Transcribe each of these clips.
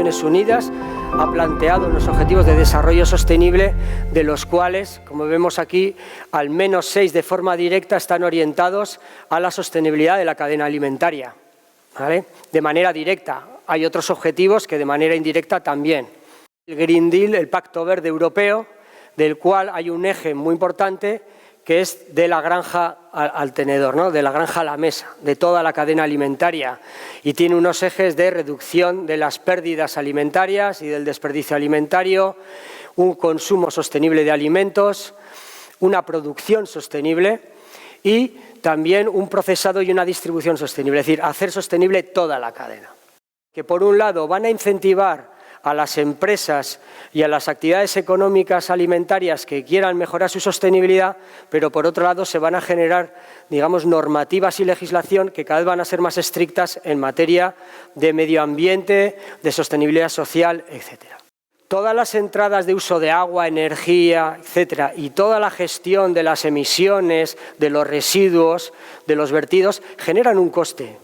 Naciones Unidas ha planteado unos objetivos de desarrollo sostenible, de los cuales, como vemos aquí, al menos 6 de forma directa están orientados a la sostenibilidad de la cadena alimentaria, ¿vale? De manera directa. Hay otros objetivos que de manera indirecta también. El Green Deal, el Pacto Verde Europeo, del cual hay un eje muy importante que es de la granja al tenedor, ¿no? De la granja a la mesa, de toda la cadena alimentaria, y tiene unos ejes de reducción de las pérdidas alimentarias y del desperdicio alimentario, un consumo sostenible de alimentos, una producción sostenible y también un procesado y una distribución sostenible, es decir, hacer sostenible toda la cadena. Que por un lado van a incentivar a las empresas y a las actividades económicas alimentarias que quieran mejorar su sostenibilidad, pero por otro lado se van a generar, digamos, normativas y legislación que cada vez van a ser más estrictas en materia de medio ambiente, de sostenibilidad social, etcétera. Todas las entradas de uso de agua, energía, etcétera, y toda la gestión de las emisiones, de los residuos, de los vertidos, generan un coste.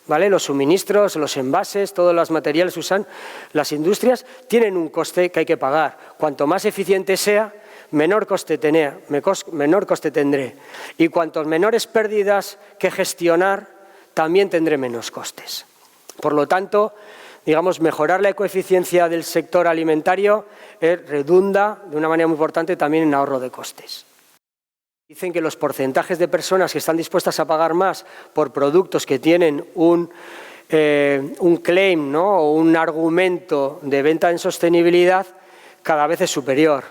¿Vale? Los suministros, los envases, todos los materiales que usan las industrias tienen un coste que hay que pagar. Cuanto más eficiente sea, menor coste tendré. Y cuantos menores pérdidas que gestionar, también tendré menos costes. Por lo tanto, digamos, mejorar la ecoeficiencia del sector alimentario redunda de una manera muy importante también en ahorro de costes. Dicen que los porcentajes de personas que están dispuestas a pagar más por productos que tienen un claim, ¿no? O un argumento de venta en sostenibilidad cada vez es superior,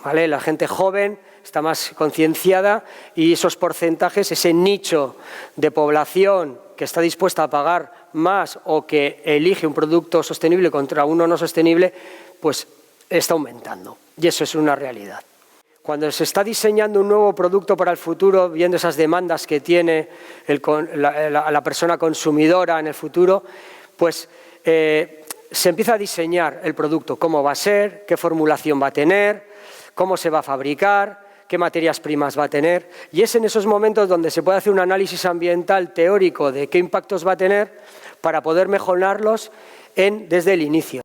¿vale? La gente joven está más concienciada y esos porcentajes, ese nicho de población que está dispuesta a pagar más o que elige un producto sostenible contra uno no sostenible, pues está aumentando y eso es una realidad. Cuando se está diseñando un nuevo producto para el futuro, viendo esas demandas que tiene la persona consumidora en el futuro, pues se empieza a diseñar el producto, cómo va a ser, qué formulación va a tener, cómo se va a fabricar, qué materias primas va a tener. Y es en esos momentos donde se puede hacer un análisis ambiental teórico de qué impactos va a tener para poder mejorarlos desde el inicio.